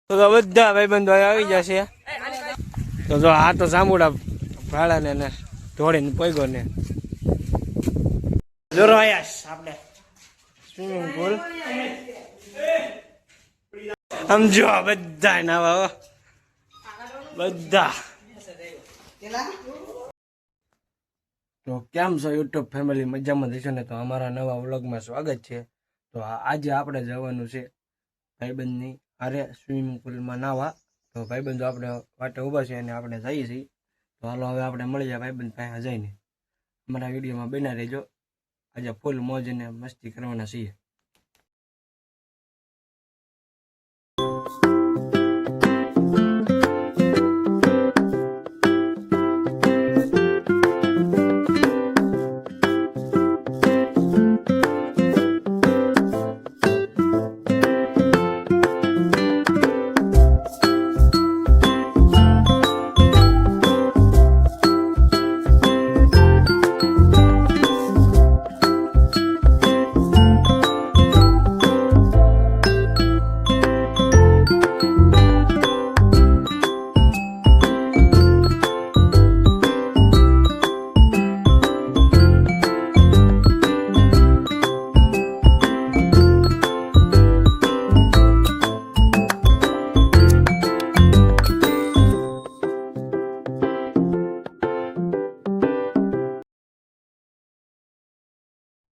તો બધા ભાઈબંધો આવી જશે. તો જો આ તો જાંબુડા ભાડાને ને ધોળીને પૈગો ને જોરો આયાસ આપણે સ્વિમિંગ પુલ સમજો બધા નાવા બધા. તો કેમ છો યુટ્યુબ ફેમિલી, મજામાં જશો ને? તો અમારા નવા વ્લોગમાં સ્વાગત છે. તો આજે આપણે જવાનું છે ભાઈબંધની હારે સ્વિમિંગ પુલમાં નાવા. તો ભાઈબંધો આપણે વાટે ઊભા છે અને આપણે જઈએ છીએ. તો હાલો હવે આપણે મળી જાય ભાઈબંધ પાસે જઈને. અમારા વિડીયોમાં બના રહેજો. આજે ફૂલ મોજ અને મસ્તી કરવાના છીએ.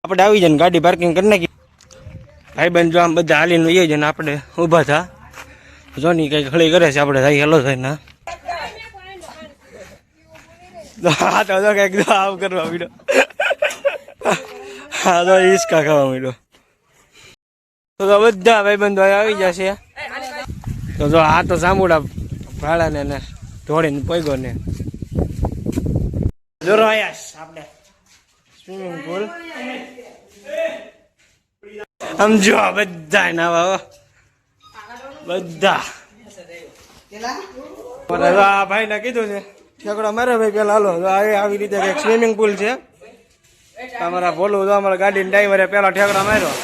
આપણે આવી જાય ગાડી પાર્કિંગ કરી નાખી. ભાઈબંધ જો આમ બધા હાલીને એ છે ને આપણે ઊભા થા જોની કઈ ખળી કરે છે. આપણે થાય હેલો થાય ના હા તો કઈક આવ કરવા મીડો. હા તો હિસકા ખાવા મીડો. તો બધા ભાઈબંધો આવી જશે. તો જો આ તો જાંબુડા ભાડાને ને ધોળીને પૈગો ને જોરો આયાસ આપણે સ્વિમિંગ પુલ સમજો બધા નાવા બધા. આ ભાઈ ને કીધું છે ઠેકડો મારે ભાઈ પેલા હાલો. આવી રીતે એક સ્વિમિંગ પુલ છે. અમારા ભોલું તો અમારા ગાડી ડ્રાઈવરે પેલા ઠેકડા માર્યો.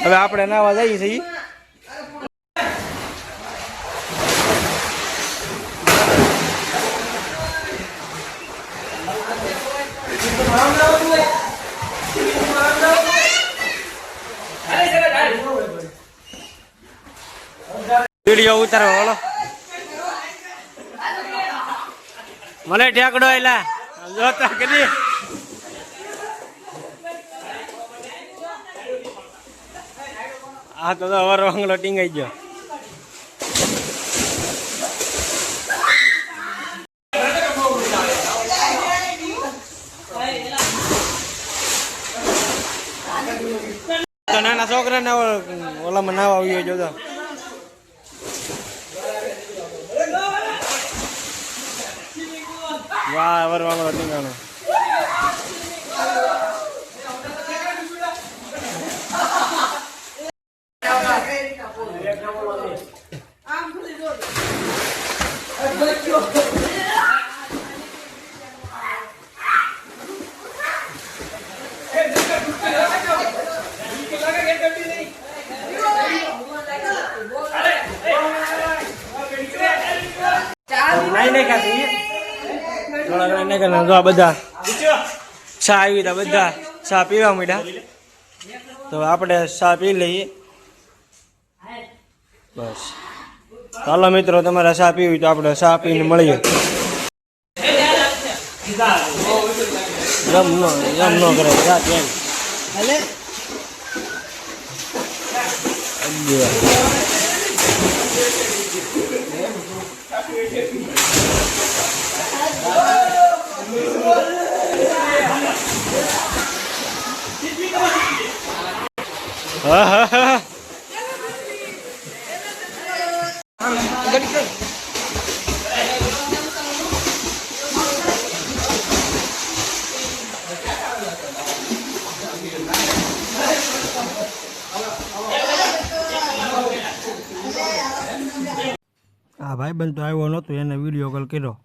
હવે આપણે નાવા જઈએ છીએ. વિડીયો ઉતારો બોલો મને ઠેકડો એલા જોતા કરી. આ તો અવાર વાંગલો ટીંગાઈ ગયો. નાના છોકરા ને ઓલામાં નાવા આવ્યો જોતા. વાહ અવાર વાંગલો ટીંગાણો. બધા ચા આવી હતા, બધા ચા પીવા માંડ્યા. તો આપણે ચા પી લઈએ બસ. ચાલો મિત્રો, તમારે ચા પીવી તો આપણે ચા પીને મળીએ. એમ નો કરે આ ભાઈબંધ તો આવ્યો નહોતો, એને વિડીયો કોલ કર્યો.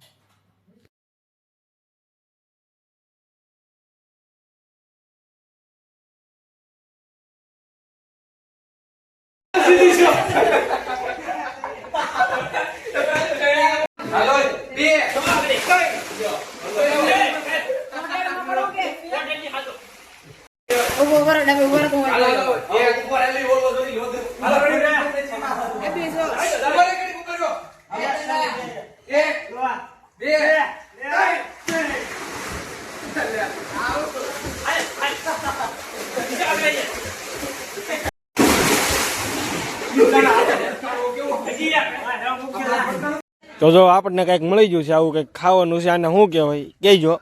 તો જો આપણને કઈક મળી ગયું છે આવું કઈક ખાવાનું છે આને શું કહેવાય કહેજો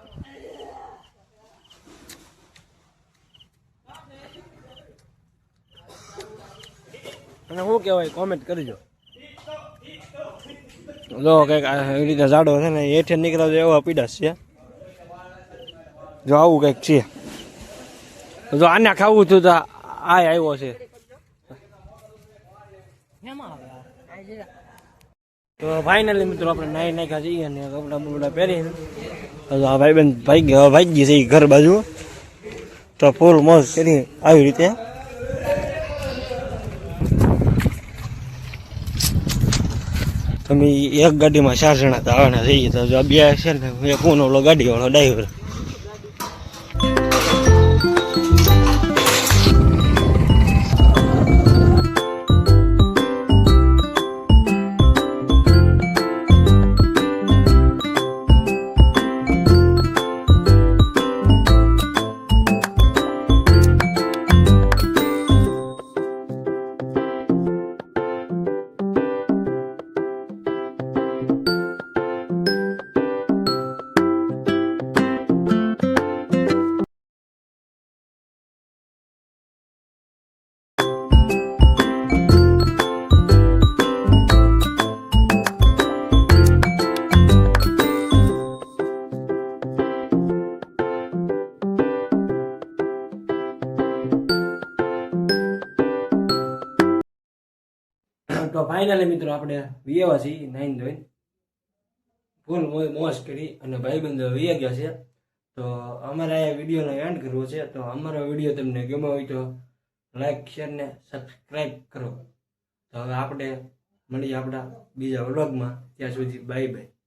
અને શું કહેવાય કોમેન્ટ કરજો જો કઈક એવી રીતે ઝાડો છે ને હેઠે નીકળ્યો એવા પીડા છે જો આવું કઈક છે જો આને ખાવું હતું તો આ આવ્યો છે તો ફાઇનલી મિત્રો આપણે નાઈ નાખ્યા છીએ અને કપડા બપડા પહેરીને તો આ ભાઈબંધ ભાઈ છે ઘર બાજુ તો ફૂલ મોજ કરી આવી રીતે તમે એક ગાડીમાં 4 જણા તો આવવાના થઈએ તો જો બે છે ને એક હું ઓલો ગાડીવાળો ડ્રાઈવર તો ફાઇનલી મિત્રો આપણે વિયેવા છીએ નાઈન ધોઈને ફૂલ મોજ કરી અને ભાઈબંધો વિયા ગયા છે તો અમારે આ વિડીયોનો એન્ડ કરવો છે તો અમારો વિડીયો તમને ગમ્યો હોય તો લાઈક શેર ને સબસ્ક્રાઈબ કરો તો હવે આપણે મળીએ આપણા બીજા વ્લોગમાં ત્યાં સુધી બાય બાય